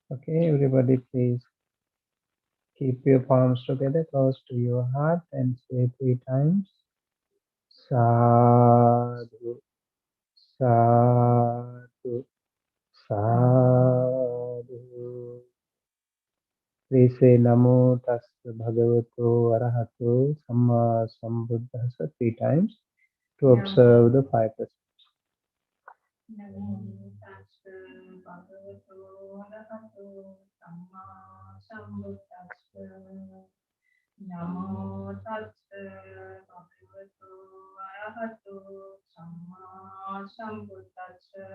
Okay, everybody, please keep your palms together close to your heart and say 3 times. Sadhu, sadhu, sadhu. Please say Namo Tassa Bhagavato Arahato Samma Sambuddhassa 3 times to observe the 5%. Namo tassa bhagavato arahato samma sambuddhassa. Namo tassa bhagavato arahato samma sambuddhassa.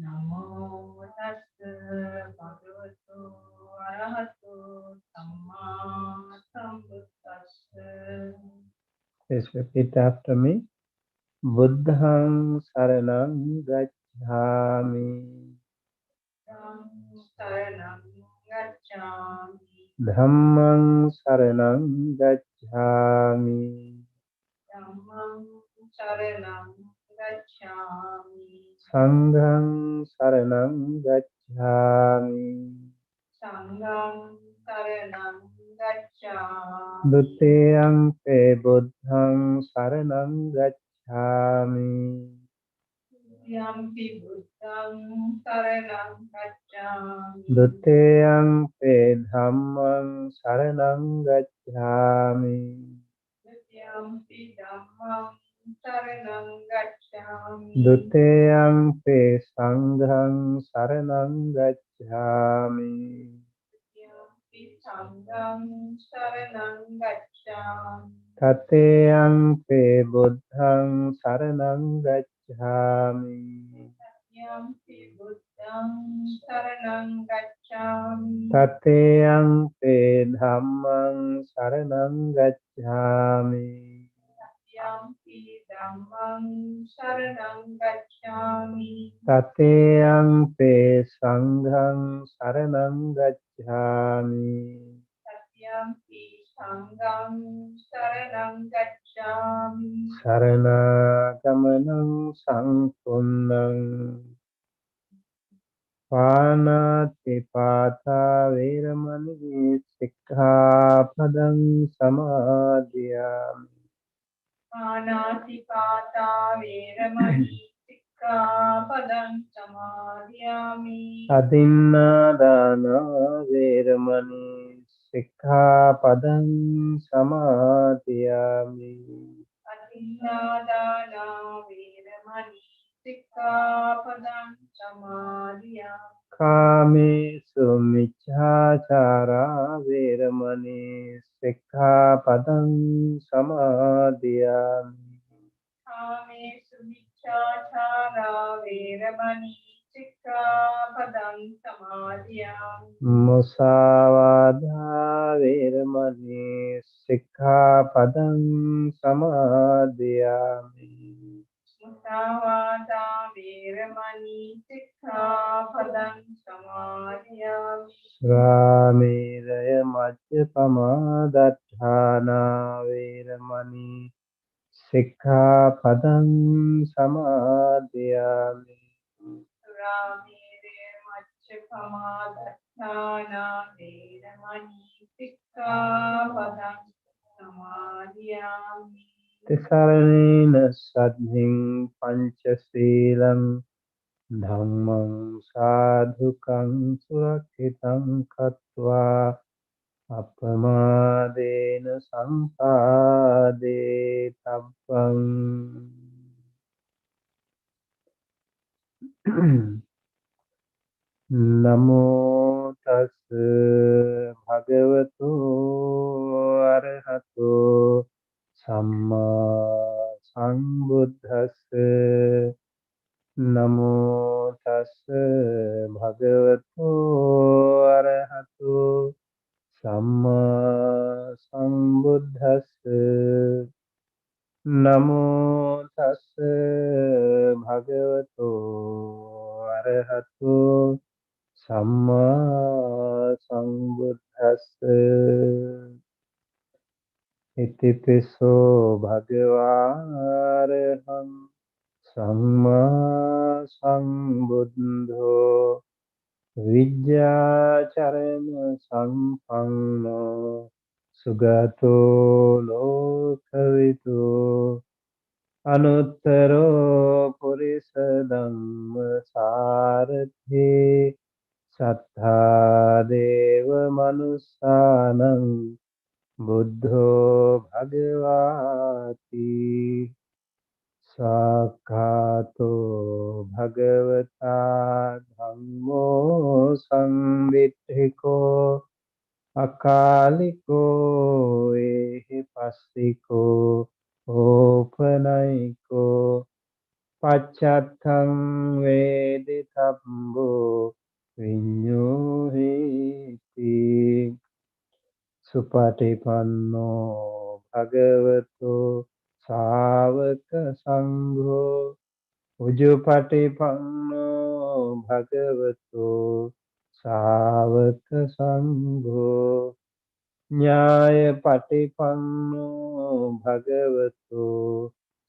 Namo tassa bhagavato arahato samma sambuddhassa. Please repeat after me. Buddhang Saranang Gacchami. Saranam gacchami. Dhammang Saranang Gacchami. Dhammam saranam gacchami. Sanghang Saranang Gacchami. Sangham saranam gacchami. Duteyang Pe Buddhang Saranang Gacchami. Yampi buddham saranam gacchami. Duteyang Pe Dhammang Saranang Gacchami. Yampi dhammam saranam gacchami. Duteyang Pe Sanghang Saranang Gacchami. Yampi sangham saranam gacchami. Tateyang Pe Buddhang Saranang Gacchami. Yampi buddham saranam gacchami. Tateyang Pe Dhammang Saranang Gacchami. Yampi dhammam saranam gacchami. Tateyang Pe Sanghang Saranang Gacchami. Yampi sangham saranam gacchami. Saranaгаmanang Sampunnang Pānātipātā Vīramani Sikkhapadang Samādhiyāmi. Ānāpānasati veramani sikkhapadam samadhiyami. Adinādāna Vīramani Sikkhapadang Samādhiyāmi. Adinādāna veramani sikkhapadam samadhiyami. Kāmesu Micchācārā Vīramani Sikkhapadang Samādhiyāmi. Kāmesu miccācārā veramani sikkhapadam samadhiyami. Musāvādā Vīramani Sikkhapadang Samādhiyāmi. Musāvādā veramani sikkhapadam samadhiyami. Srāmēraya Majjapamā Daṭṭhānā Vīramani Sikkhapadang Samādhiyāmi. Ramire Machchapamadhatthana Veramani Sikkhapadam Samadhiyami. Tisaranena Saddhiṃ Pañcasīlaṃ Dhammam Sādhukam Surakkhitam Kattvā Appamādena Sampādē Tabbam. Namo tassa bhagavato arahato samma sambuddhassa. Namo tassa bhagavato arahato samma sambuddhassa. Namo tassa bhagavato arahato samma sambuddhassa. Itipiso bhagava araham samma sambuddho Vidyacharana sampanno sugato lokavito anuttaro purisa dhamma sarathi sattha deva manussanam buddho bhagavati Sakhato bhagavata dhammo samviddhiko akaliko ehipassiko opanaiko pacchattham veditabbo vinyuhiti supatipanno bhagavato sāvaka sangho Ujupatipanno bhagavato sāvaka sangho Nyāyapatipanno bhagavato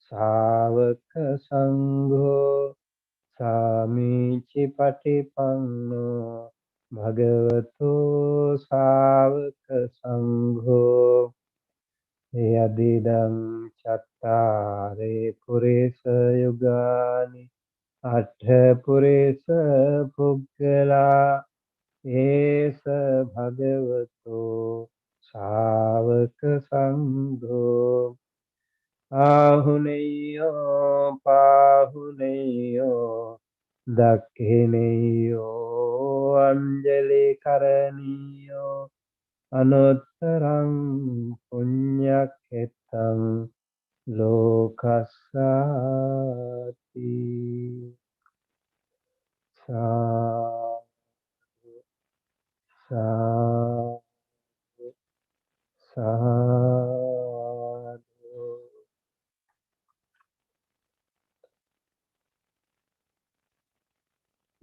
sāvaka sangho Samīci patipanno bhagavato sāvaka sangho Yadidam chattare purisa yugani Atha purisa puggala esa bhagavato sāvaka sangho Ahuneyo pahuneyo dakhineyo anjali karaniyo anuttarang punyakhetam lokasati sa sa sadhu.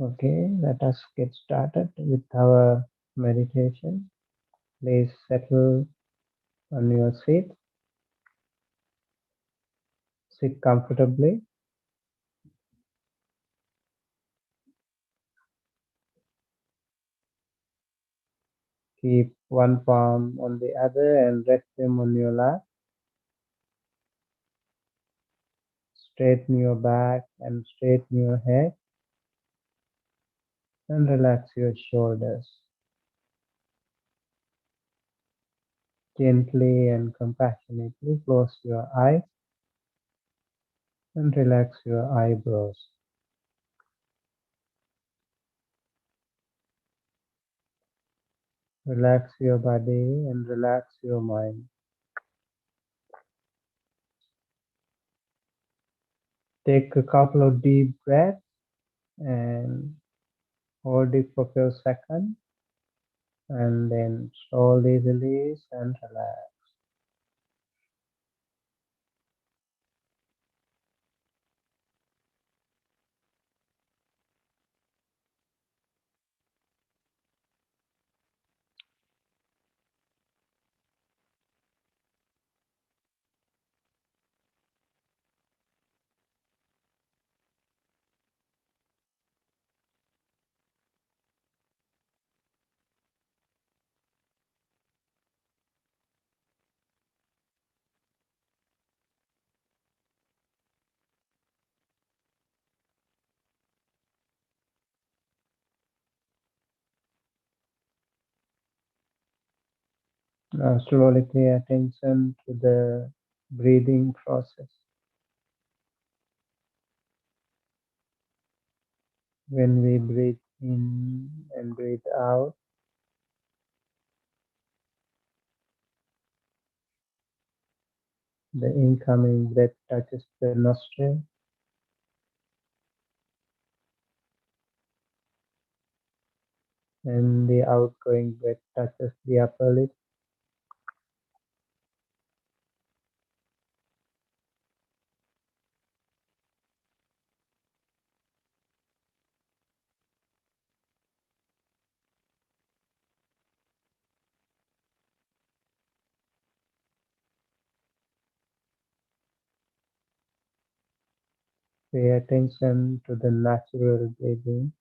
Okay, let us get started with our meditation. Please settle on your seat, sit comfortably, keep one palm on the other and rest them on your lap. Straighten your back and straighten your head and relax your shoulders. Gently and compassionately close your eyes and relax your eyebrows. Relax your body and relax your mind. Take a couple of deep breaths and hold it for a few seconds and then slowly release and relax. Now slowly pay attention to the breathing process. When we breathe in and breathe out, the incoming breath touches the nostril and the outgoing breath touches the upper lip. Pay attention to the natural breathing.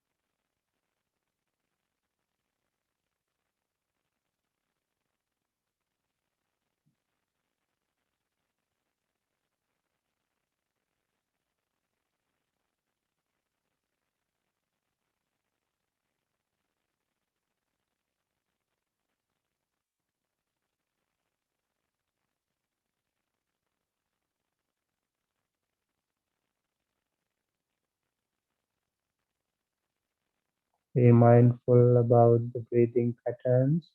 Be mindful about the breathing patterns.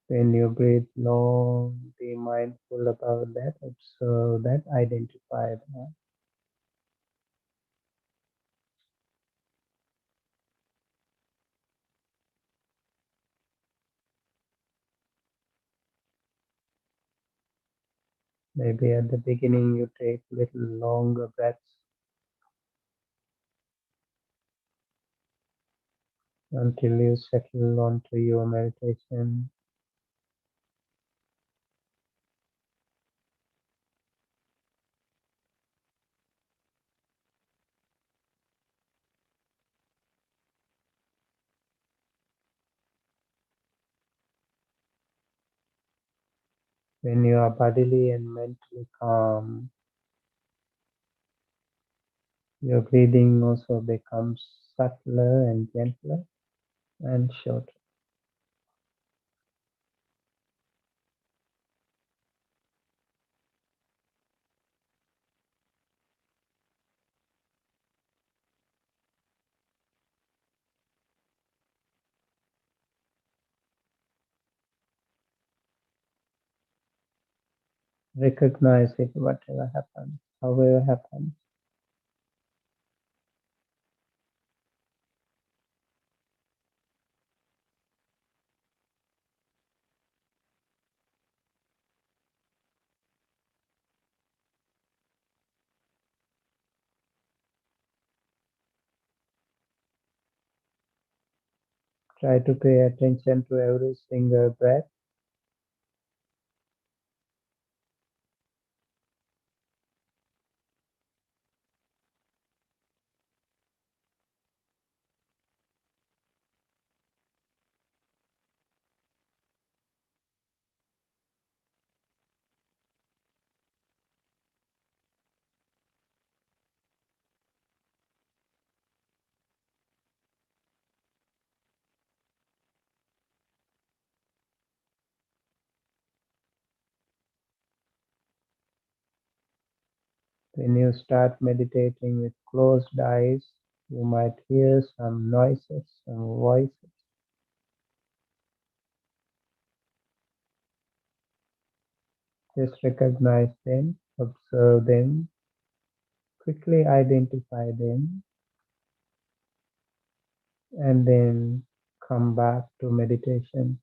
When you breathe long, be mindful about that, observe that, identify that. Maybe at the beginning you take little longer breaths until you settle onto your meditation. When you are bodily and mentally calm, your breathing also becomes subtler and gentler and shorter. Recognize it, whatever happens, however happens. Try to pay attention to every single breath. When you start meditating with closed eyes, you might hear some noises, some voices. Just recognize them, observe them, quickly identify them, and then come back to meditation.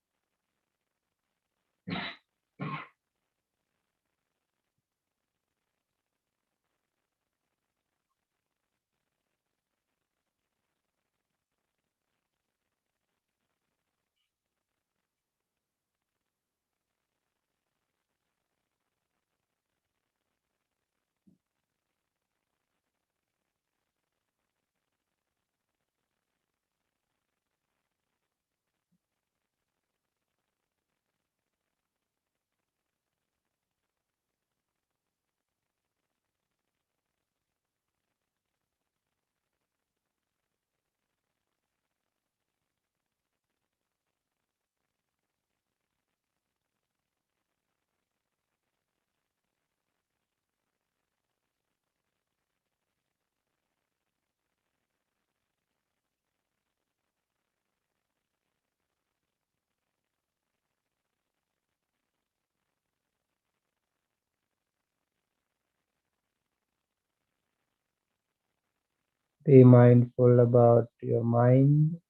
Be mindful about your mind.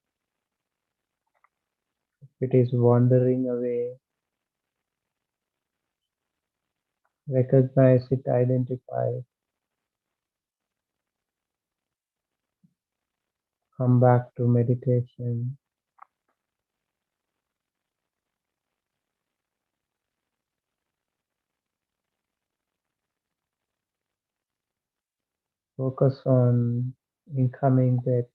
If it is wandering away, recognize it, identify it, come back to meditation. Focus on incoming breath,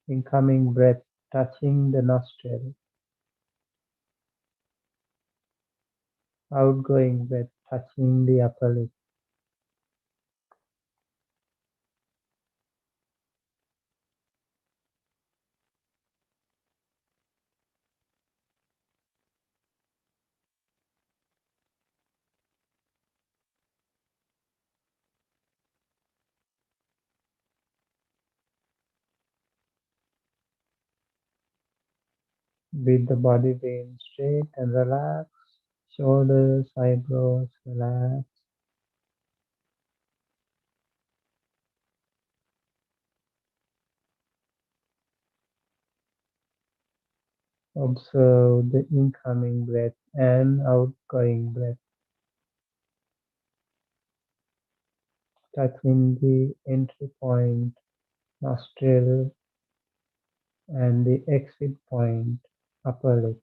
incoming breath touching the nostril. outgoing breath touching the upper lip. With the body being straight and relaxed, shoulders, eyebrows relaxed. Observe the incoming breath and outgoing breath, touching the entry point, nostril, and the exit point, upper lip.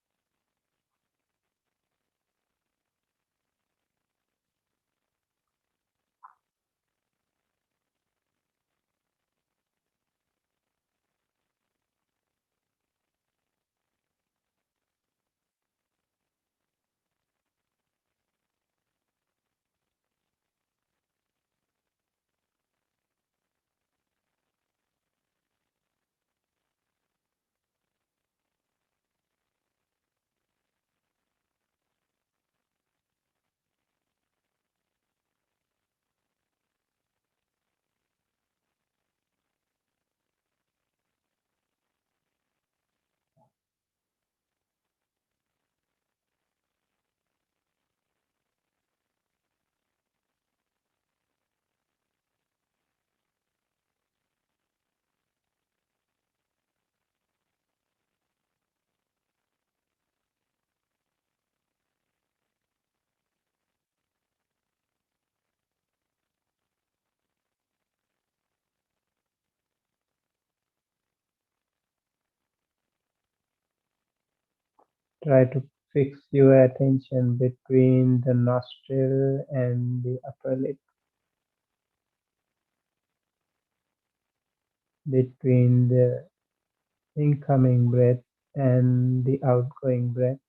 Try to fix your attention between the nostril and the upper lip, between the incoming breath and the outgoing breath.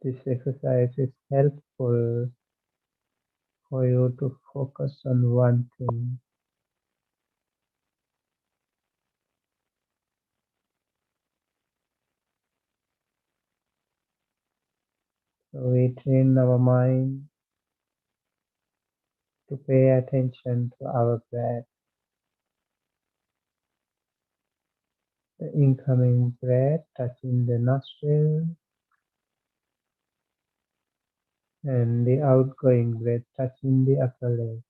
This exercise is helpful for you to focus on one thing. So we train our mind to pay attention to our breath, the incoming breath touching the nostril and the outgoing breath touching the upper lip.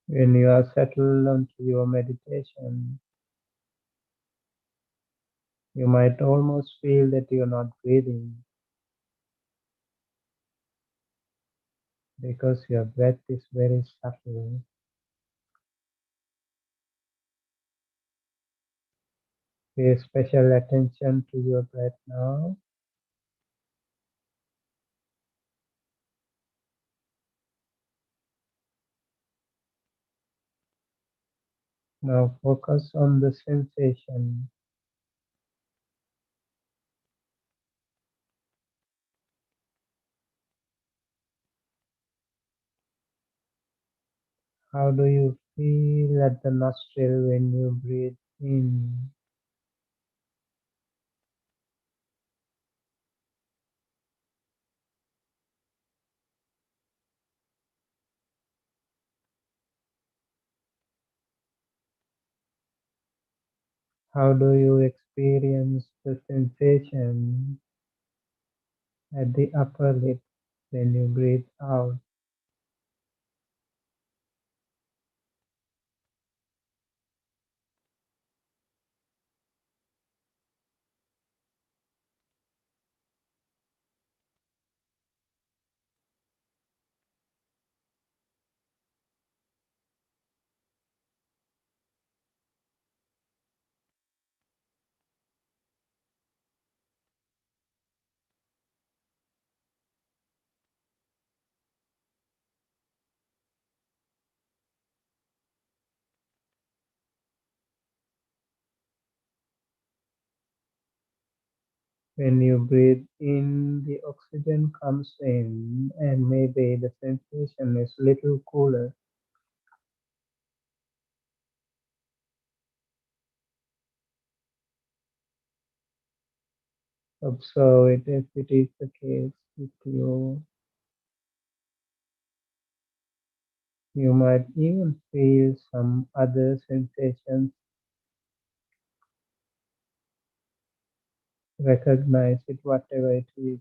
When you are settled onto your meditation, you might almost feel that you are not breathing because your breath is very subtle. Pay special attention to your breath now. Now focus on the sensation. How do you feel at the nostril when you breathe in? How do you experience the sensation at the upper lip when you breathe out? When you breathe in, the oxygen comes in and maybe the sensation is a little cooler. Observe it if it is the case with you. You might even feel some other sensations. Recognize it, whatever it is.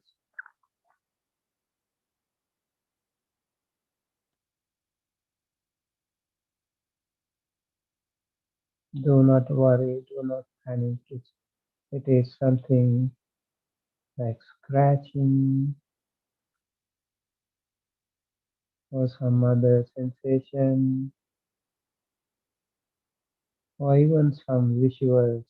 Do not worry, do not panic. It is something like scratching or some other sensation or even some visuals.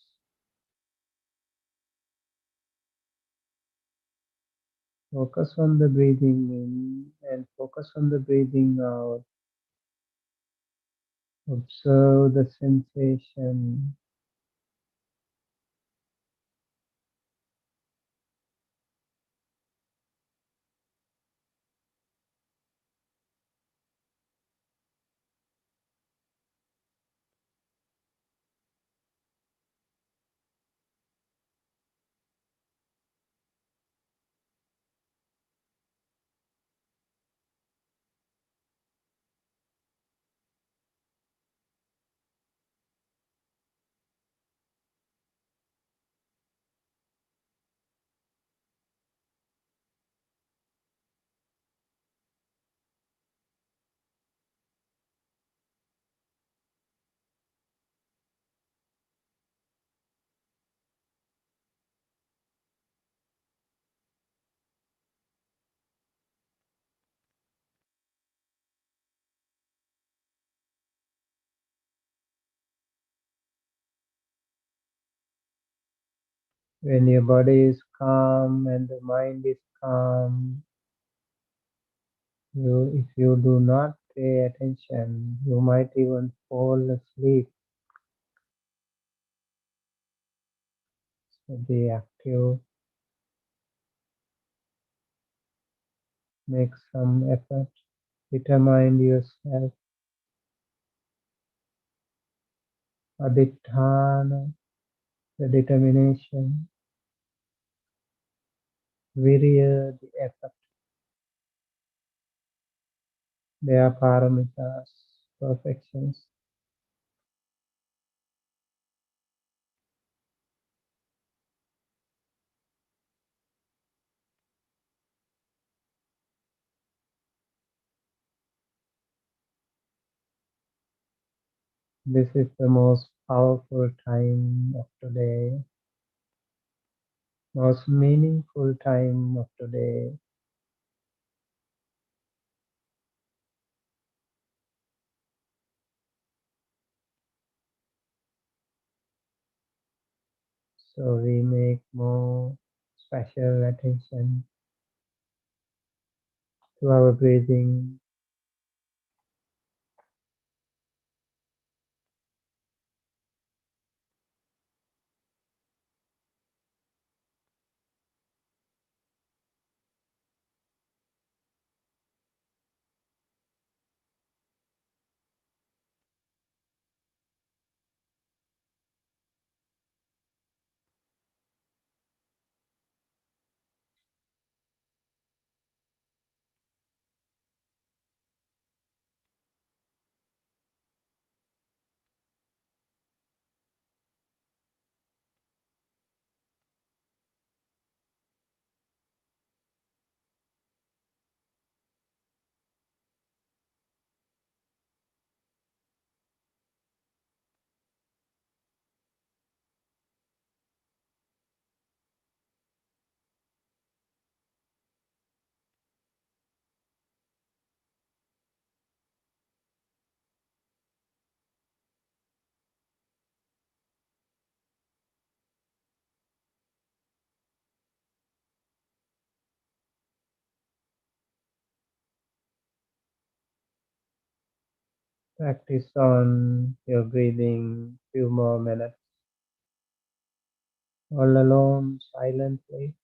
Focus on the breathing in and focus on the breathing out. Observe the sensation. When your body is calm and the mind is calm, if you do not pay attention, you might even fall asleep. So be active, make some effort, determine yourself. Adhitthana, the determination, virya, the effort. They are paramitas, perfections. This is the most powerful time of today, most meaningful time of today. So we make more special attention to our breathing. Practice on your breathing few more minutes, all alone, silently.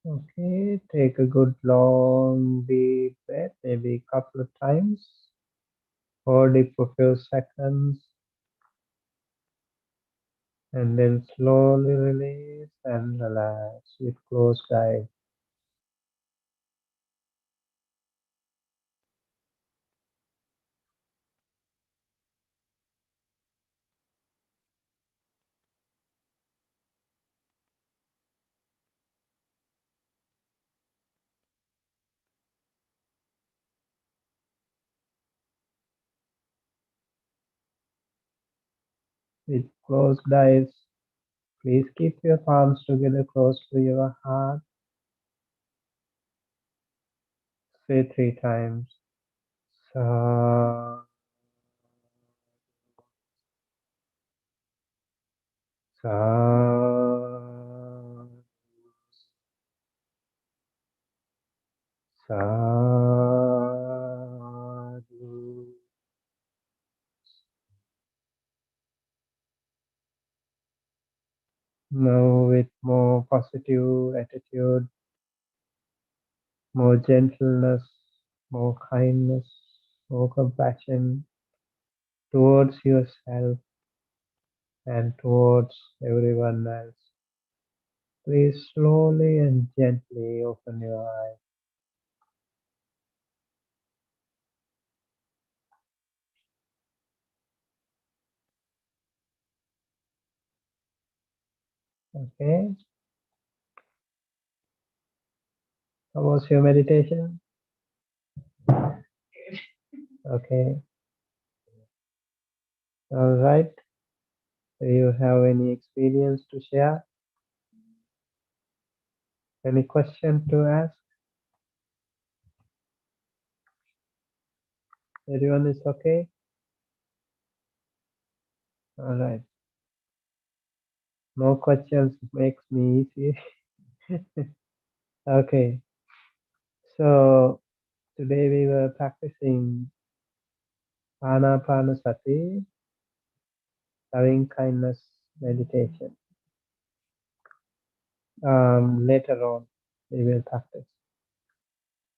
Okay, take a good long deep breath, maybe a couple of times. Hold it for a few seconds and then slowly release and relax with closed eyes. With closed eyes, please keep your palms together close to your heart. Say 3 times. Sa, sa, sadhu. Now with more positive attitude, more gentleness, more kindness, more compassion towards yourself and towards everyone else. Please slowly and gently open your eyes. Okay? How was your meditation? Okay. All right. Do you have any experience to share? Any question to ask? Everyone is okay? All right. No questions makes me easy. Okay. So today we were practicing Ānāpānasati, loving kindness meditation. Later on we will practice.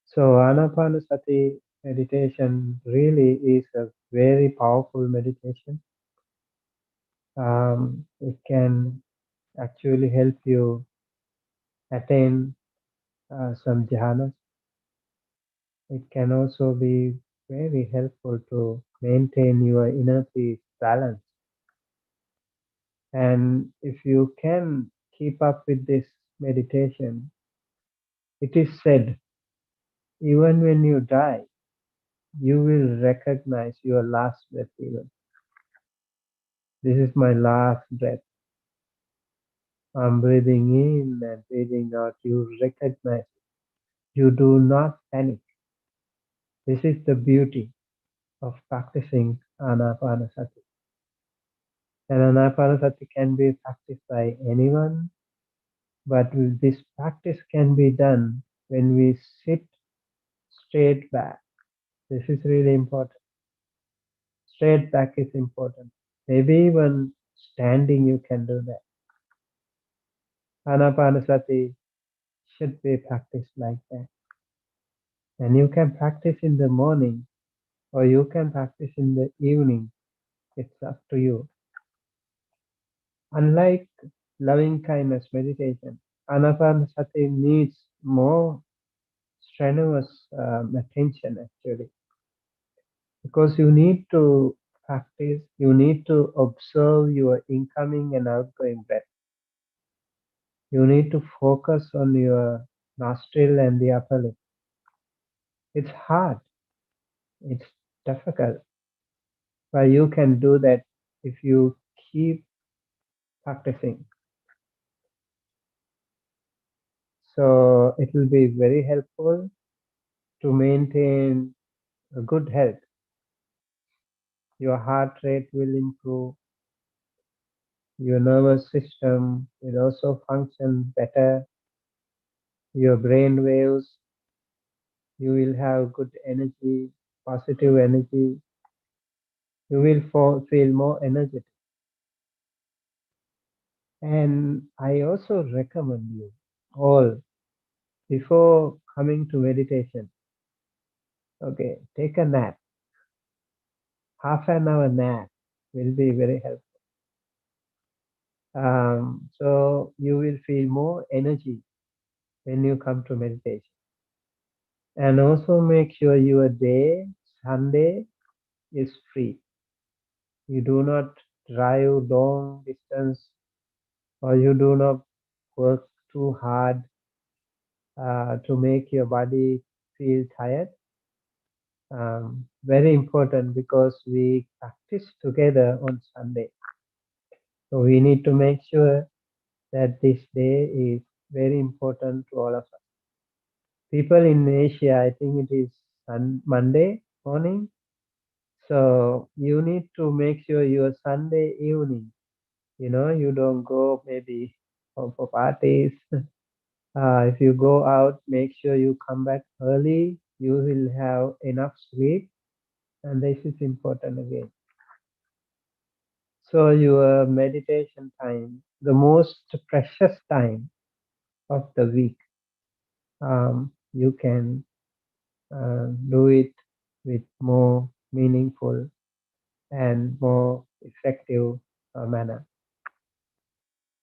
So Ānāpānasati meditation really is a very powerful meditation. It can actually help you attain some jhanas. It can also be very helpful to maintain your inner peace balance. And if you can keep up with this meditation, it is said, even when you die, you will recognize your last breath even. This is my last breath. I'm breathing in and breathing out. You recognize. You do not panic. This is the beauty of practicing Ānāpānasati. And Ānāpānasati can be practiced by anyone, but this practice can be done when we sit straight back. This is really important. Straight back is important. Maybe even standing you can do that. Ānāpānasati should be practiced like that. And you can practice in the morning or you can practice in the evening. It's up to you. Unlike loving kindness meditation, Ānāpānasati needs more strenuous attention actually, because you need to practice, you need to observe your incoming and outgoing breath. You need to focus on your nostril and the upper lip. It's hard, it's difficult, but you can do that if you keep practicing. So it will be very helpful to maintain a good health. Your heart rate will improve. Your nervous system will also function better. Your brain waves, you will have good energy, positive energy. You will feel more energetic. And I also recommend you all, before coming to meditation, okay, take a nap. Half an hour nap will be very helpful. So you will feel more energy when you come to meditation. And also make sure your day, Sunday, is free. You do not drive long distance or you do not work too hard to make your body feel tired. Very important because we practice together on Sunday. So we need to make sure that this day is very important to all of us. People in Asia, I think it is Monday morning. So you need to make sure your Sunday evening, you don't go maybe for parties. If you go out, make sure you come back early. You will have enough sleep. And this is important again. So your meditation time, the most precious time of the week, you can do it with more meaningful and more effective manner.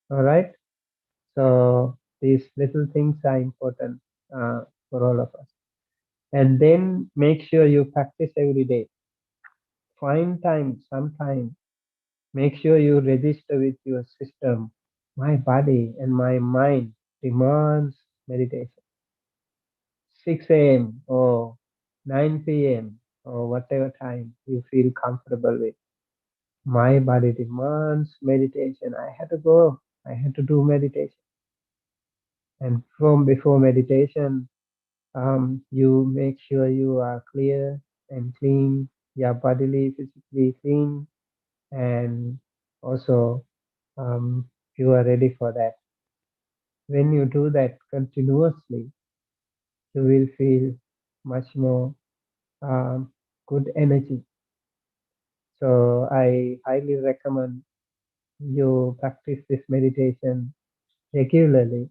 All right. So these little things are important for all of us. And then make sure you practice every day. Find time, sometime. Make sure you register with your system. My body and my mind demands meditation. 6 a.m. or 9 p.m. or whatever time you feel comfortable with. My body demands meditation. I had to go. I had to do meditation. And from before meditation, you make sure you are clear and clean, your bodily, physically clean, and also you are ready for that. When you do that continuously, you will feel much more um, good energy. So I highly recommend you practice this meditation regularly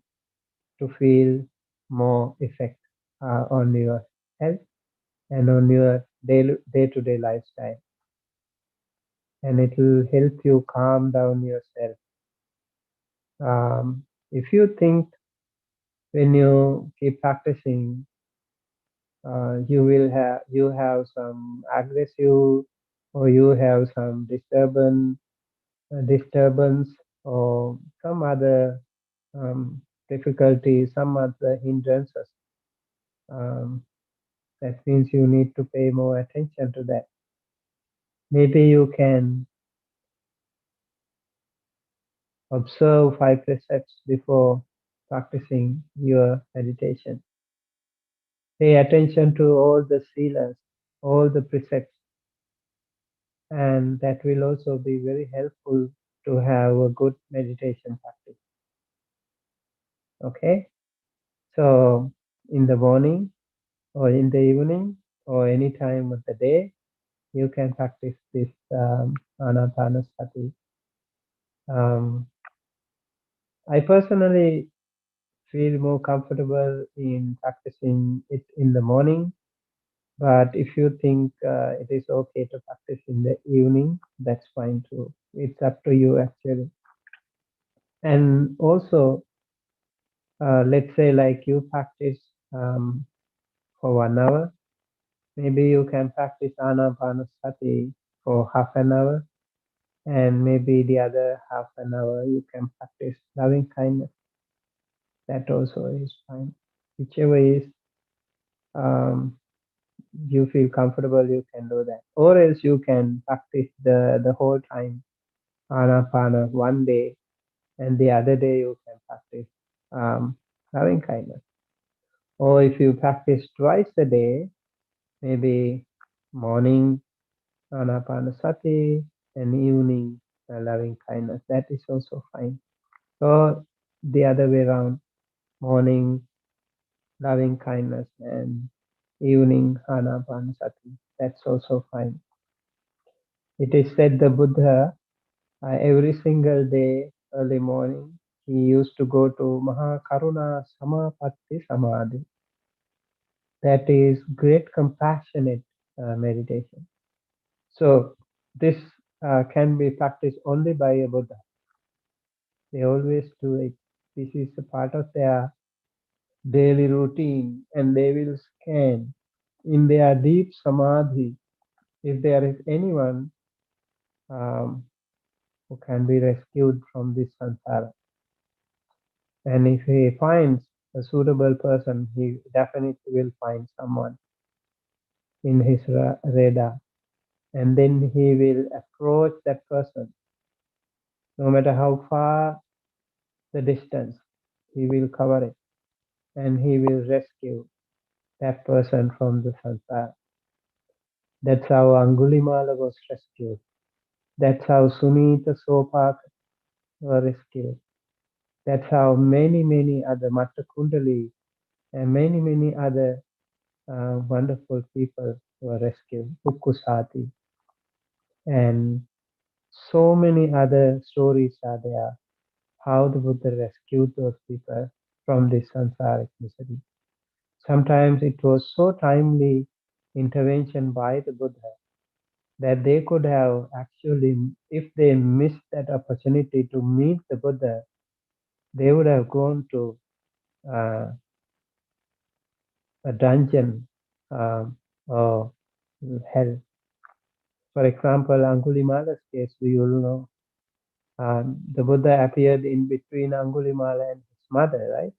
to feel more effect on your health and on your day-to-day lifestyle. And it will help you calm down yourself. If you think when you keep practicing, you have some aggressive or you have some disturbance or some other um, difficulty, some other hindrances. Um, that means you need to pay more attention to that. Maybe you can observe 5 precepts before practicing your meditation. Pay attention to all the silas, all the precepts, and that will also be very helpful to have a good meditation practice. Okay, so in the morning or in the evening or any time of the day, you can practice this Ānāpānasati. Um, I personally feel more comfortable in practicing it in the morning. But if you think it is okay to practice in the evening, that's fine too. It's up to you actually. And also, let's say like you practice for 1 hour, maybe you can practice Ānāpānasati for half an hour, and maybe the other half an hour you can practice loving kindness. That also is fine. Whichever is um, you feel comfortable, you can do that. Or else you can practice the whole time Anapana 1 day, and the other day you can practice loving kindness. Or if you practice twice a day, maybe morning Ānāpānasati and evening loving kindness, that is also fine. Or the other way around, morning loving kindness and evening Ānāpānasati, that's also fine. It is said the Buddha, every single day, early morning, he used to go to Mahakaruna Samapatti Samadhi. That is great compassionate meditation. So this can be practiced only by a Buddha. They always do it. This is a part of their daily routine, and they will scan in their deep samadhi if there is anyone um, who can be rescued from this samsara. And if he finds a suitable person, he definitely will find someone in his radar. And then he will approach that person, no matter how far the distance, he will cover it and he will rescue that person from the samsara. That's how Angulimala was rescued. That's how Sunita Sopak were rescued. That's how many other Mata Kundali and many other wonderful people were rescued. Ukkusati and so many other stories are there. How the Buddha rescued those people from this samsaric misery. Sometimes it was so timely intervention by the Buddha that they could have actually, if they missed that opportunity to meet the Buddha, they would have gone to uh, a dungeon or hell. For example, Angulimala's case, we all know the Buddha appeared in between Angulimala and his mother, right?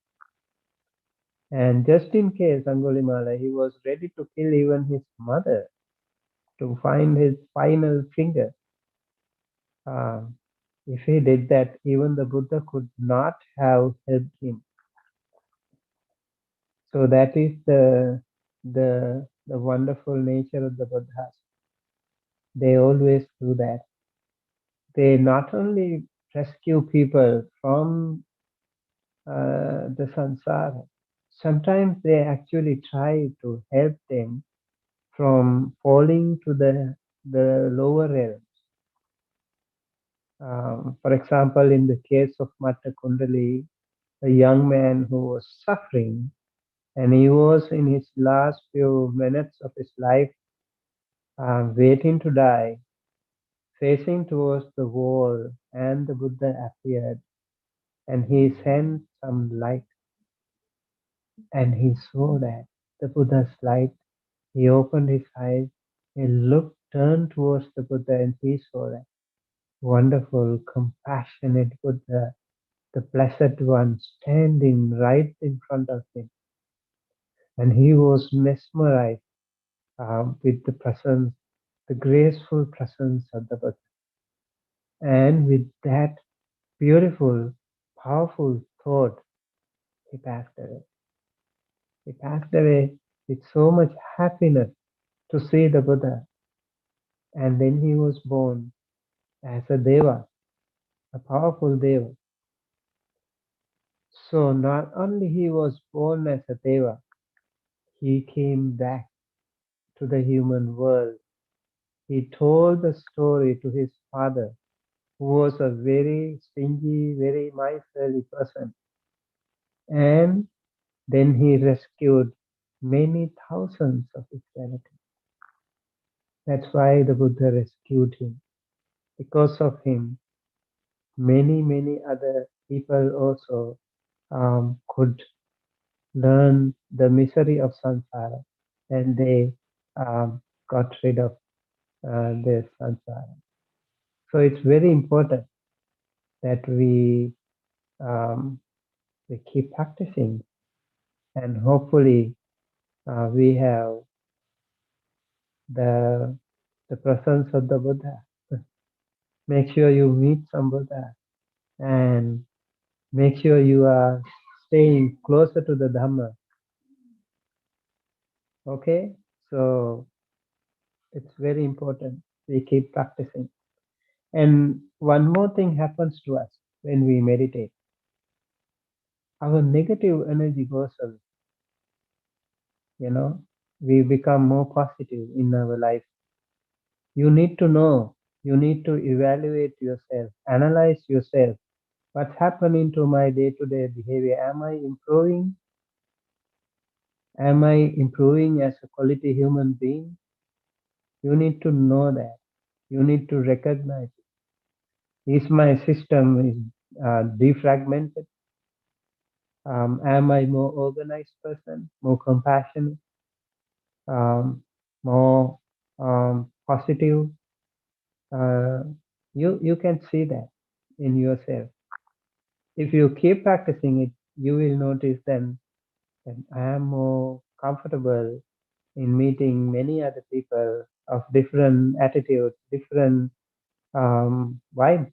And just in case Angulimala, he was ready to kill even his mother to find his final finger. Uh, if he did that, even the Buddha could not have helped him. So that is the wonderful nature of the Buddhas. They always do that. They not only rescue people from the samsara, sometimes they actually try to help them from falling to the lower realms. For example, in the case of Mata Kundali, a young man who was suffering and he was in his last few minutes of his life, waiting to die, facing towards the wall, and the Buddha appeared and he sent some light and he saw that the Buddha's light. He opened his eyes, he looked, turned towards the Buddha, and he saw that wonderful, compassionate Buddha, the Blessed One, standing right in front of him. And he was mesmerized with the presence, the graceful presence of the Buddha. And with that beautiful, powerful thought, he passed away. He passed away with so much happiness to see the Buddha. And then he was born as a Deva, a powerful Deva. So not only he was born as a Deva, he came back to the human world. He told the story to his father, who was a very stingy, very miserly person. And then he rescued many thousands of his relatives. That's why the Buddha rescued him. Because of him, many other people also could learn the misery of samsara and they got rid of their samsara. So it's very important that we keep practicing and hopefully we have the the presence of the Buddha. Make sure you meet some Buddha and make sure you are staying closer to the Dhamma. Okay, so it's very important we keep practicing. And one more thing happens to us when we meditate. Our negative energy goes away, you know, we become more positive in our life. You need to know, you need to evaluate yourself, analyze yourself. What's happening to my day to day behavior? Am I improving? Am I improving as a quality human being? You need to know that. You need to recognize it. Is my system is defragmented? Am I more organized person, more compassionate, more positive? Uh, you can see that in yourself. If you keep practicing it, you will notice then that I am more comfortable in meeting many other people of different attitudes, different vibes.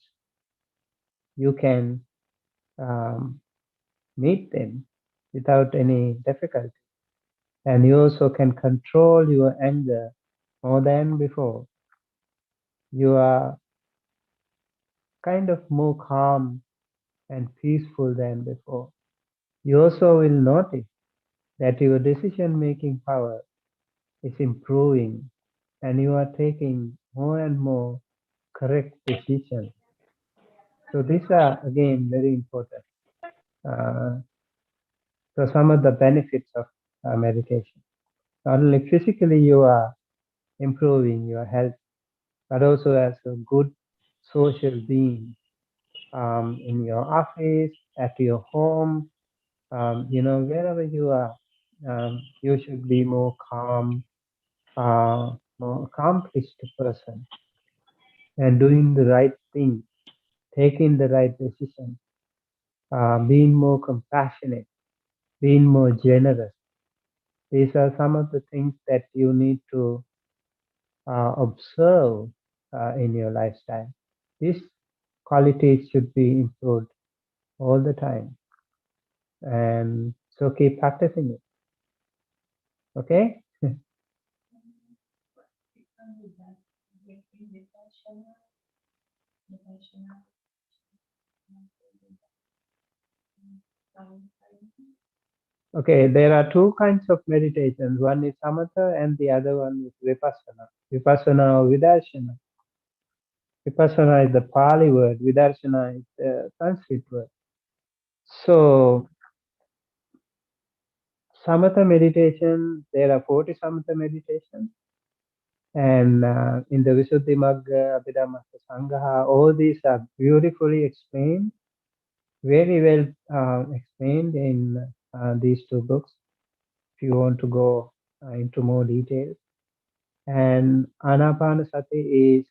You can um, meet them without any difficulty. And you also can control your anger more than before. You are kind of more calm and peaceful than before. You also will notice that your decision making power is improving and you are taking more and more correct decisions. So these are again very important. Uh, so some of the benefits of meditation. Not only physically you are improving your health, but also as a good social being in your office, at your home, wherever you are. You should be more calm, more accomplished person, and doing the right thing, taking the right decision, being more compassionate, being more generous. These are some of the things that you need to observe in your lifestyle. These qualities should be improved all the time, and so keep practicing it. Okay. Okay, there are two kinds of meditations. One is samatha and the other one is vipassana. Vipassana or vidarshana. Vipassana is the Pali word, vidarshana is the Sanskrit word. So, samatha meditation, there are 40 samatha meditations. And in the Visuddhimagga, Abhidhamma Sangaha, all these are beautifully explained, very well explained in these two books. If you want to go into more details. And Ānāpānasati is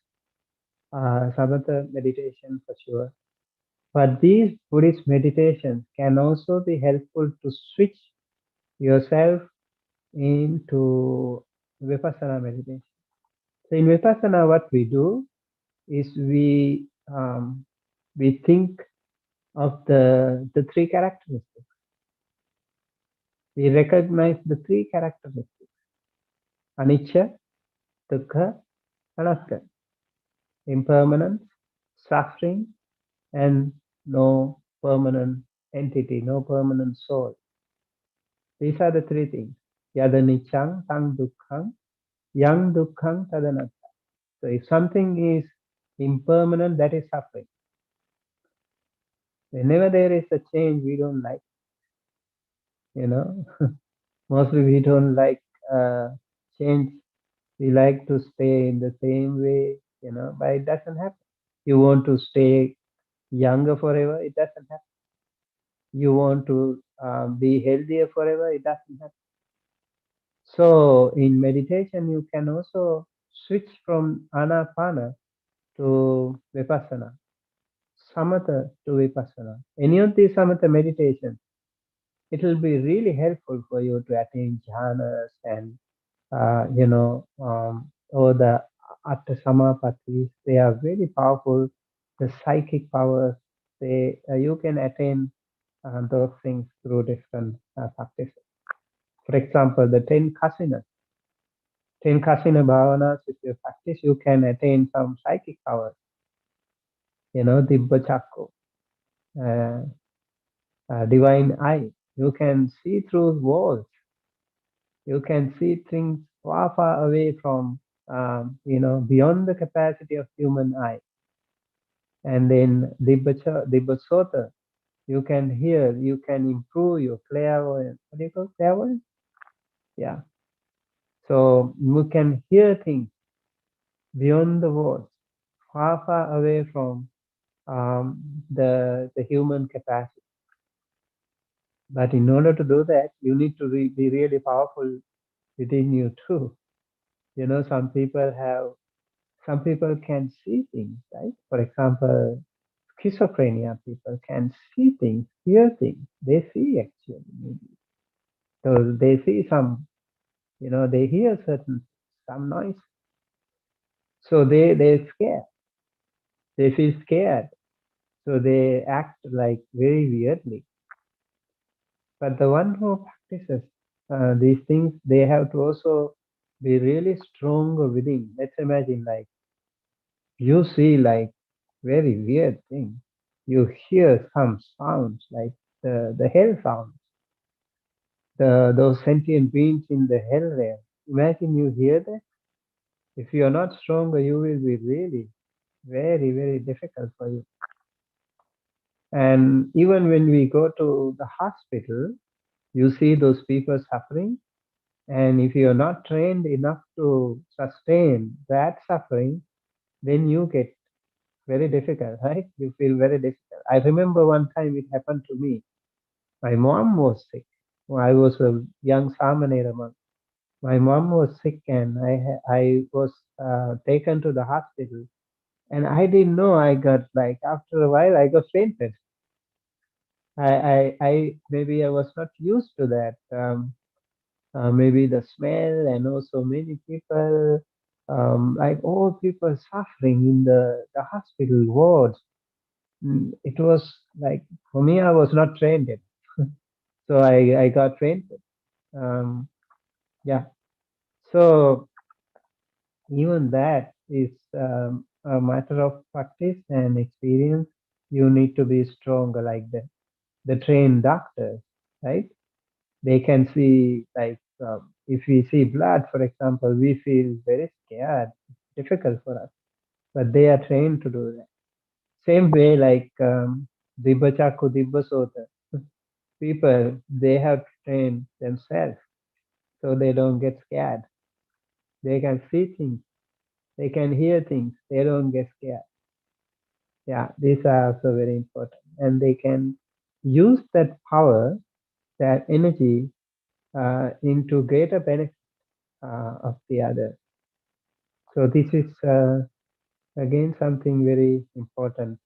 samatha meditation for sure. But these Buddhist meditations can also be helpful to switch yourself into Vipassana meditation. So in Vipassana, what we do is we think of the three characteristics. We recognize the three characteristics: anicca, dukkha, anatta, impermanence, suffering, and no permanent entity, no permanent soul. These are the three things. Yada nichang, tang dukkhang, yang dukkhang tadanatta. So if something is impermanent, that is suffering. Whenever there is a change, we don't like, you know. Mostly we don't like change. We like to stay in the same way, but it doesn't happen. You want to stay younger forever, it doesn't happen. You want to be healthier forever, it doesn't happen. So in meditation, you can also switch from anapana to vipassana, samatha to vipassana. Any of these samatha meditations, it will be really helpful for you to attain jhanas and or the atta samapatis. They are very powerful. The psychic powers, you can attain those things through different practices. For example, the 10 kasinas. 10 kasina bhavanas, if you practice, you can attain some psychic powers. Dibba chakko, divine eye. You can see through walls. You can see things far, far away from, beyond the capacity of human eye. And then Dibba sota, you can hear, you can improve your clairvoyance. What do you call clairvoyance? Yeah. So you can hear things beyond the walls, far, far away from the human capacity. But in order to do that, you need to be really powerful within you too. Some people can see things, right? For example, schizophrenia people can see things, hear things. They see actually, maybe. So they see they hear some noise. So they're scared. They feel scared. So they act like very weirdly. But the one who practices these things, they have to also be really strong within. Let's imagine like you see like very weird thing. You hear some sounds like the hell sounds, those sentient beings in the hell realm. Imagine you hear that. If you are not stronger, you will be really very, very difficult for you. And even when we go to the hospital, You see those people suffering, and if you're not trained enough to sustain that suffering, then you get very difficult, right? You feel very difficult. I remember one time it happened to me. My mom was sick. I was a young Samanera monk. My mom was sick, and I was taken to the hospital. And I didn't know I got like after a while I got fainted. I maybe I was not used to that. Maybe the smell and also many people, like all people suffering in the hospital wards. It was like for me, I was not trained yet, so I got fainted. Um, yeah, so even that is a matter of practice and experience. You need to be stronger, like the trained doctors, right? They can see like if we see blood, for example, we feel very scared. It's difficult for us, but they are trained to do that. Same way, like Dibba Chaku, Dibba Sota, people, they have trained themselves so they don't get scared. They can see things, they can hear things, they don't get scared. Yeah, these are also very important. And they can use that power, that energy, into greater benefit of the other. So this is again something very important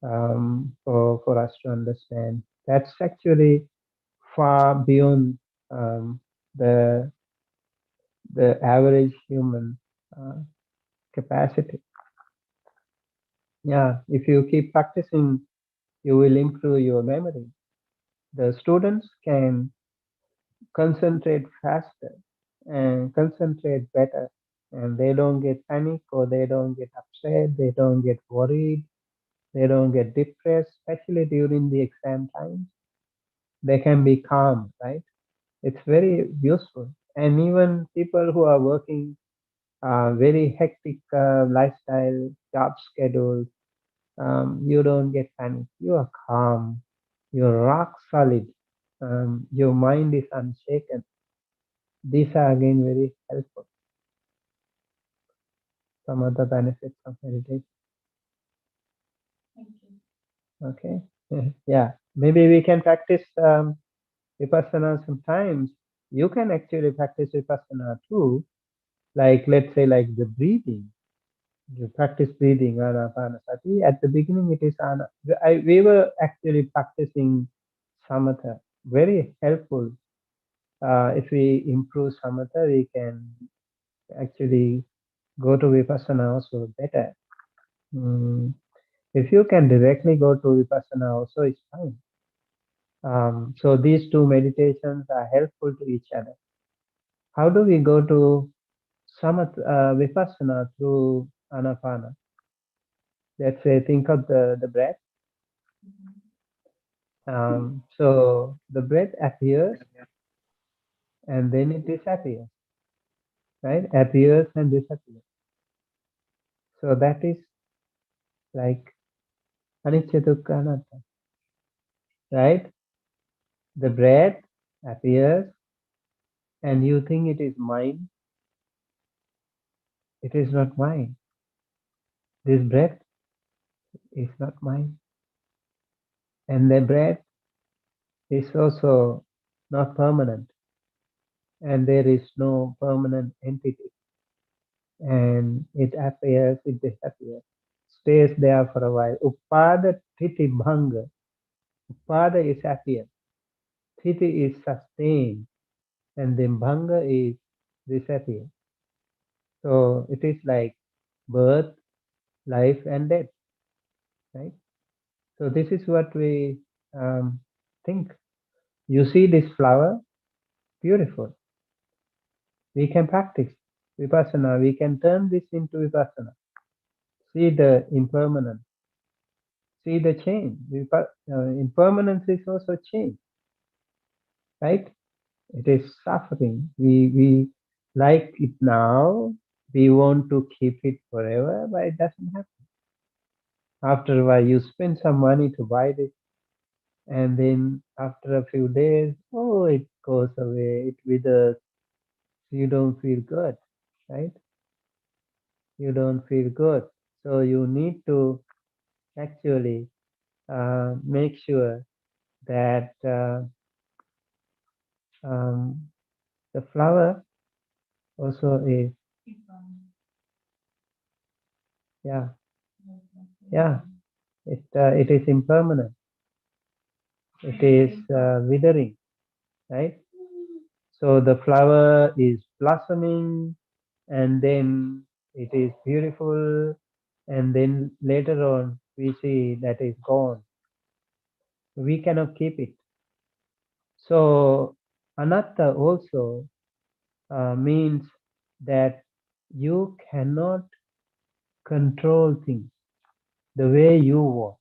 for us to understand. That's actually far beyond um, the the average human uh, capacity. Yeah, if you keep practicing, you will improve your memory. The students can concentrate faster and concentrate better, and they don't get panic or they don't get upset, they don't get worried, they don't get depressed, especially during the exam times. They can be calm, right? It's very useful. And even people who are working very hectic lifestyle, job schedules, you don't get panic. You are calm. You're rock solid. Your mind is unshaken. These are again very helpful. Some other benefits of meditation. Thank you. Okay. Yeah. Maybe we can practice Vipassana sometimes. You can actually practice Vipassana too. Like, let's say, like the breathing. You practice breathing, Ānāpānasati. At the beginning, it is we were actually practicing samatha. Very helpful. If we improve samatha, we can actually go to Vipassana also better. Mm, if you can directly go to Vipassana also, it's fine. So these two meditations are helpful to each other. How do we go to Vipassana through Anapana? Let's say, think of the breath. So the breath appears and then it disappears, right? Appears and disappears. So that is like anicca dukkha anatta, right? The breath appears and you think it is mine. It is not mine. This breath is not mine. And the breath is also not permanent. And there is no permanent entity. And it appears, it disappears, stays there for a while. Upada titi bhanga. Upada is appear. Titi is sustained. And then bhanga is disappear. So it is like birth, life, and death, right? So this is what we think. You see this flower, beautiful. We can practice vipassana. We can turn this into vipassana. See the impermanence. See the change. Impermanence is also change, right? It is suffering. We like it now. We want to keep it forever, but it doesn't happen. After a while, you spend some money to buy this, and then after a few days, oh, it goes away, it withers. You don't feel good, right? You don't feel good. So you need to actually make sure that um, the flower also is, yeah, yeah, it is impermanent. It is withering, right? So the flower is blossoming, and then it is beautiful, and then later on we see that it's gone. We cannot keep it. So anatta also means that you cannot control things the way you want.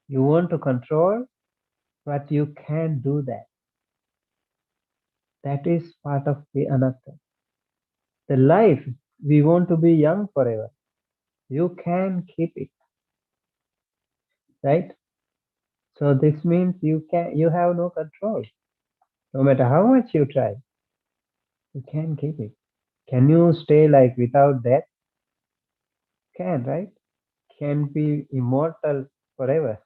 You want to control, but you can't do that. That is part of the anatta. The life, we want to be young forever. You can keep it, right? So this means you have no control. No matter how much you try, you can't keep it. Can you stay like without death? Can, right? Can be immortal forever.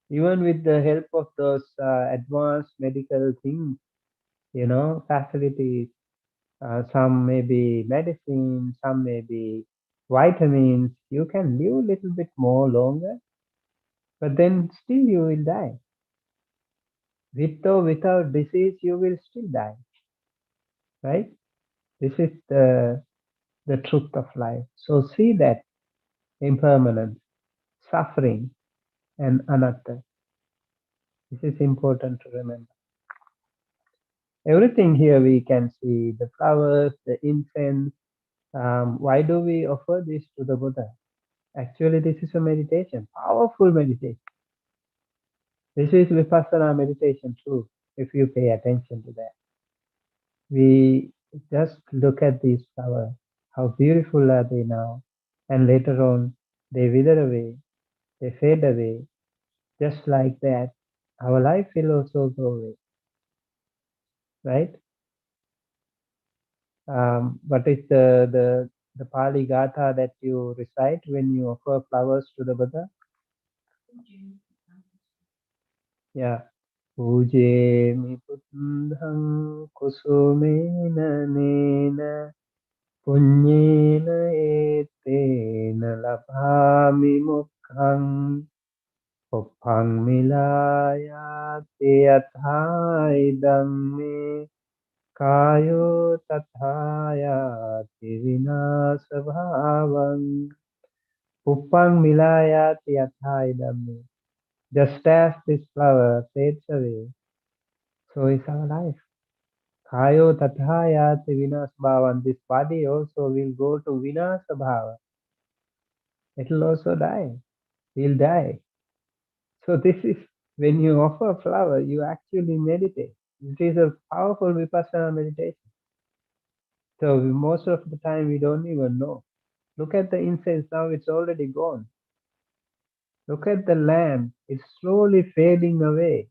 Even with the help of those advanced medical things, facilities, some may be medicine, some may be vitamins, you can live a little bit more longer, but then still you will die. With or without disease, you will still die, right? This is the truth of life. So see that impermanence, suffering, and anatta. This is important to remember. Everything here we can see the flowers, the incense. Why do we offer this to the Buddha? Actually, this is a meditation, powerful meditation. This is Vipassana meditation too, if you pay attention to that. We just look at these flowers. How beautiful are they now? And later on, they wither away, they fade away. Just like that, our life will also go away, right? What is the Pali Gatha that you recite when you offer flowers to the Buddha? Yeah. Pujemi buddhang kusumena nena punyena etena labhami mukkhang uppang milaya te athai me kayo tathaya vinasa bhavam uppang milaya te athai me. Just as this flower fades away, so is our life. Kayo tathayati vinas bhavan. This body also will go to vinasa bhava. It will also die. We'll die. So this is when you offer a flower, you actually meditate. It is a powerful vipassana meditation. So most of the time we don't even know. Look at the incense now; it's already gone. Look at the lamp; it's slowly fading away.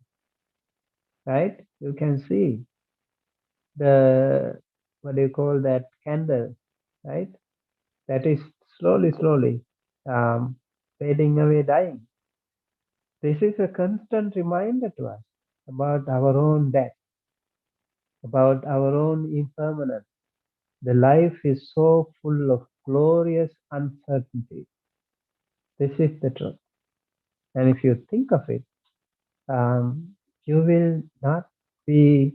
Right? You can see the what do you call that candle, right? That is slowly um, fading away, dying. This is a constant reminder to us about our own death, about our own impermanence. The life is so full of glorious uncertainty. This is the truth. And if you think of it, you will not be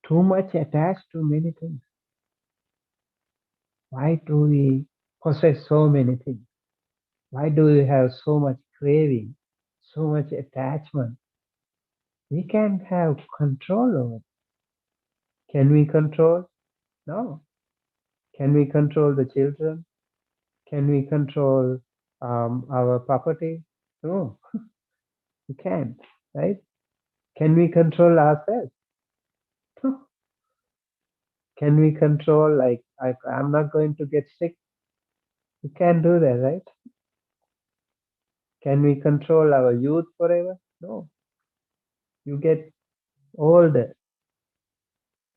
too much attached to many things. Why do we possess so many things? Why do we have so much craving, so much attachment? We can't have control over it. Can we control? No. Can we control the children? Can we control our property? No, we can't, right? Can we control ourselves? No. Can we control, like, I'm not going to get sick? We can't do that, right? Can we control our youth forever? No. You get older,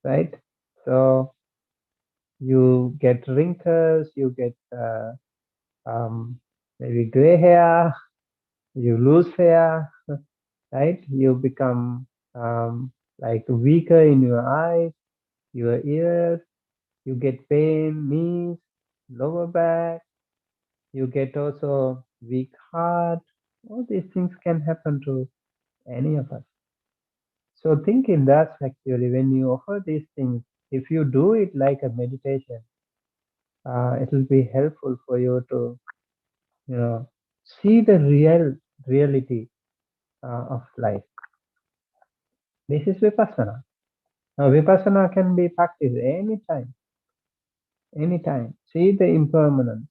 right? So you get wrinkles, you get maybe gray hair, you lose hair, right? You become like weaker in your eyes, your ears, you get pain, knees, lower back, you get also weak heart. All these things can happen to any of us. So think in that actually when you offer these things, if you do it like a meditation, it will be helpful for you to, you know, see the reality of life. This is Vipassana. Now, Vipassana can be practiced anytime, anytime. See the impermanence,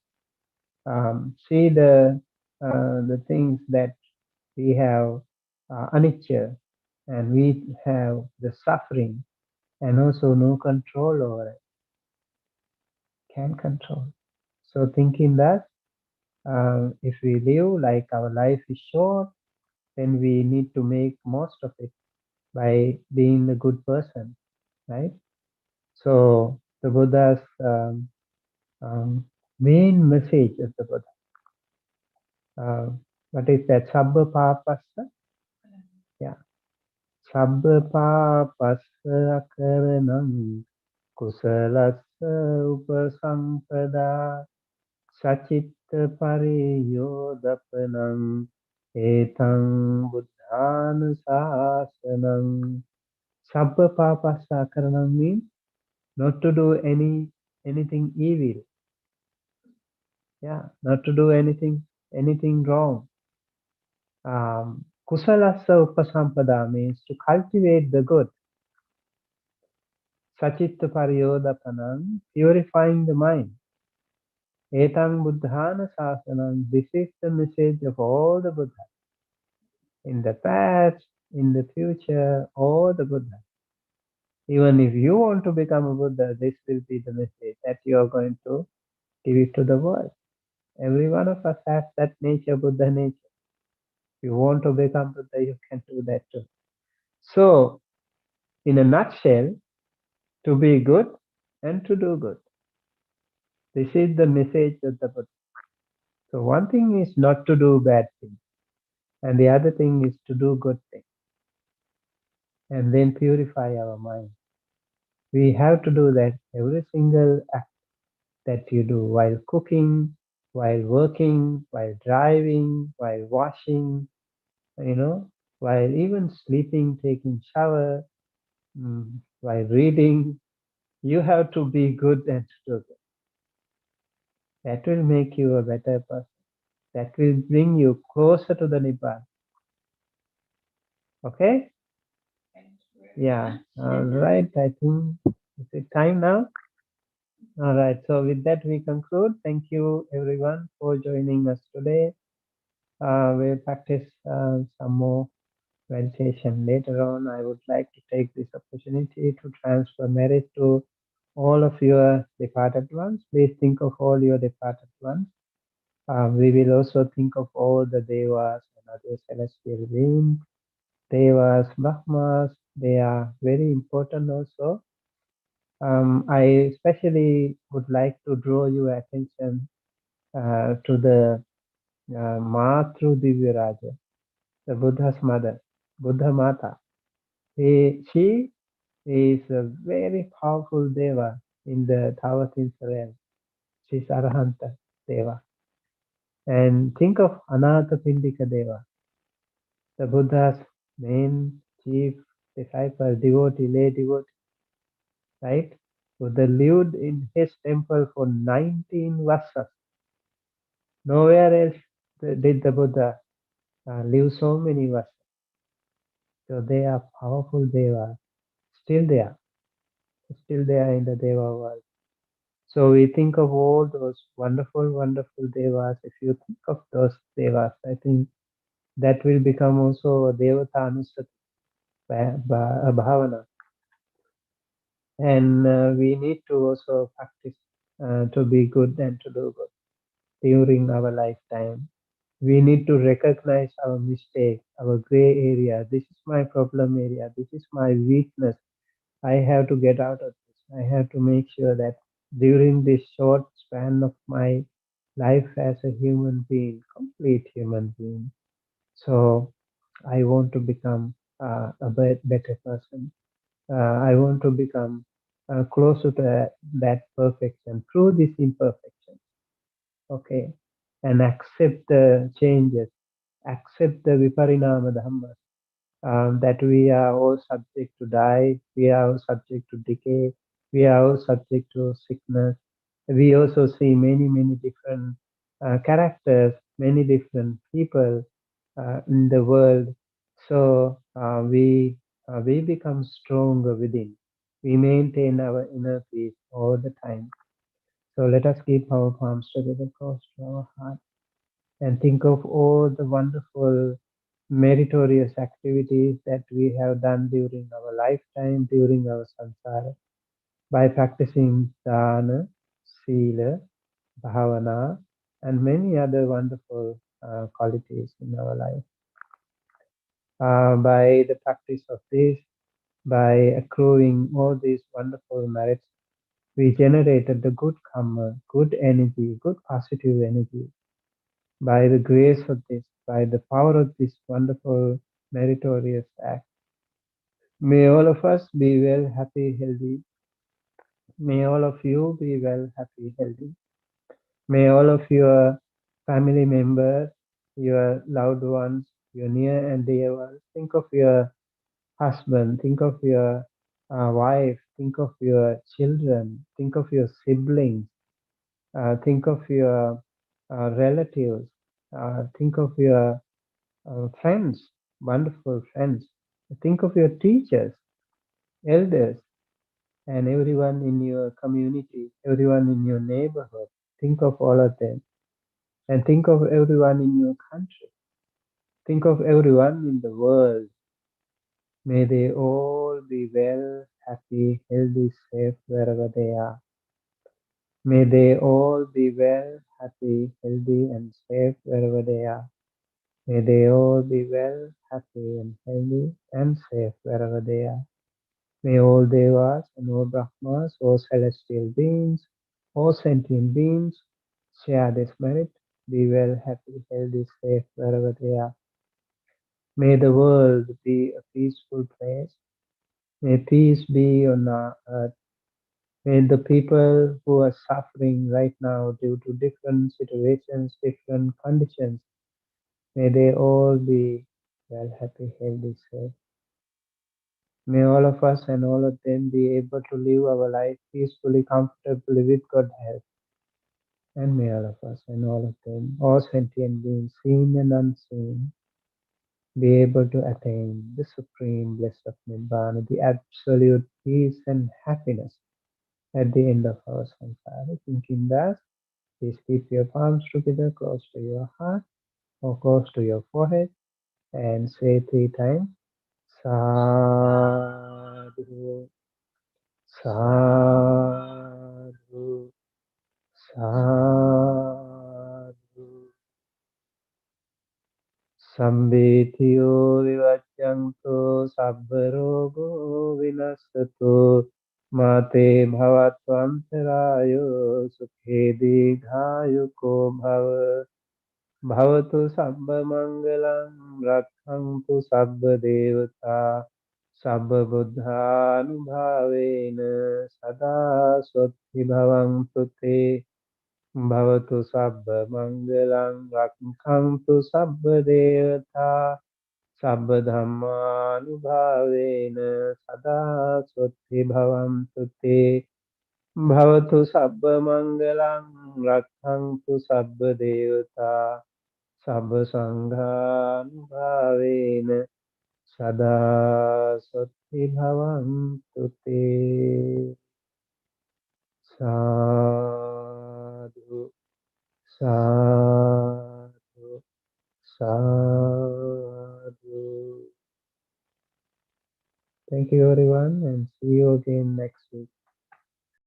see the things that we have anicca, and we have the suffering, and also no control over it. Can control. So thinking that if we live like our life is short, then we need to make most of it by being a good person, right? So the Buddha's um, main message of the Buddha, uh, what is that? Sabba papassa? Yeah. Sabba papassa akaranam kusalassa upasampada sacitta pariyodapanam etang buddhana sasanam. Sabba papassa akaranam means not to do anything evil. Yeah, not to do anything wrong. Kusalasa upasampada means to cultivate the good. Sachitta pariyodapanam, purifying the mind. Etang buddhana sasanam, this is the message of all the Buddhas. In the past, in the future, all the Buddhas. Even if you want to become a Buddha, this will be the message that you are going to give it to the world. Every one of us has that nature, Buddha nature. If you want to become Buddha, you can do that too. So, in a nutshell, to be good and to do good. This is the message of the Buddha. So, one thing is not to do bad things, and the other thing is to do good things, and then purify our mind. We have to do that every single act that you do while cooking, while working, while driving, while washing, while even sleeping, taking shower, while reading. You have to be good and to do good. That will make you a better person. That will bring you closer to the Nibbana. Okay? Yeah. All right. I think it's time now. All right. So with that, we conclude. Thank you, everyone, for joining us today. We'll practice some more meditation later on. I would like to take this opportunity to transfer merit to all of your departed ones. Please think of all your departed ones. We will also think of all the devas and other celestial beings. Devas, Brahmas, they are very important also. I especially would like to draw your attention to the Matru Divyaraja, the Buddha's mother, Buddha Mata. She is a very powerful Deva in the Tawatin realm. She's Arahanta Deva. And think of Ānāpānasati Deva, the Buddha's main chief disciple, devotee, lay devotee, right? Buddha lived in his temple for 19 vassas. Nowhere else did the Buddha live so many vassas. So they are powerful devas, still there, still there in the Deva world. So we think of all those wonderful, wonderful devas. If you think of those devas, I think that will become also a Devatānusati bhavana. And we need to also practice to be good and to do good during our lifetime. We need to recognize our mistake, our gray area. This is my problem area. This is my weakness. I have to get out of this. I have to make sure that during this short span of my life as a human being, complete human being, so I want to become better person. I want to become closer to that perfection through this imperfection. Okay, and accept the changes, accept the viparinama dhamma, that we are all subject to die, we are all subject to decay, we are all subject to sickness. We also see many, many different characters, many different people in the world. So we become stronger within. We maintain our inner peace all the time. So let us keep our palms together close to our heart and think of all the wonderful meritorious activities that we have done during our lifetime, during our samsara, by practicing dana, sila, bhavana, and many other wonderful qualities in our life. By the practice of this, by accruing all these wonderful merits, we generated the good karma, good energy, good positive energy. By the grace of this, by the power of this wonderful meritorious act, may all of us be well, happy, healthy. May all of you be well, happy, healthy. May all of your family members, your loved ones, your near and dear ones, think of your husband, think of your wife, think of your children, think of your siblings, think of your relatives, think of your friends, wonderful friends. Think of your teachers, elders, and everyone in your community, everyone in your neighborhood. Think of all of them. And think of everyone in your country. Think of everyone in the world. May they all be well, happy, healthy, safe wherever they are. May they all be well, happy, healthy, and safe wherever they are. May they all be well, happy, and healthy, and safe wherever they are. May all devas and all brahmas, all celestial beings, all sentient beings share this merit, be well, happy, healthy, safe wherever they are. May the world be a peaceful place. May peace be on our earth. May the people who are suffering right now due to different situations, different conditions, may they all be well, happy, healthy, safe. May all of us and all of them be able to live our life peacefully, comfortably with good health. And may all of us and all of them, all sentient beings, seen and unseen, be able to attain the supreme bliss of Nibbana, the absolute peace and happiness at the end of our samsara. Thinking that, please keep your palms together close to your heart or close to your forehead and say 3 times, Sadhu, Sadhu, Sadhu. Sambitiyo vivajjanto sabbarogo vinasato mate bhavatvantarayo sukhe dīghāyuko bhava bhavatu sabba mangalam rakkhantu sabba devata sabba buddhanubhavena sada swathi bhavantu te Bhavatu sabba mangalam rakkhantu sabba devata sabba dhammanubhavena sada swathi bhavantu te bhavatu sabba mangalam rakkhantu sabba devata sabba sanghanubhavena sada swathi bhavantu te sadhu sadhu sadhu. Thank you everyone and see you again next week.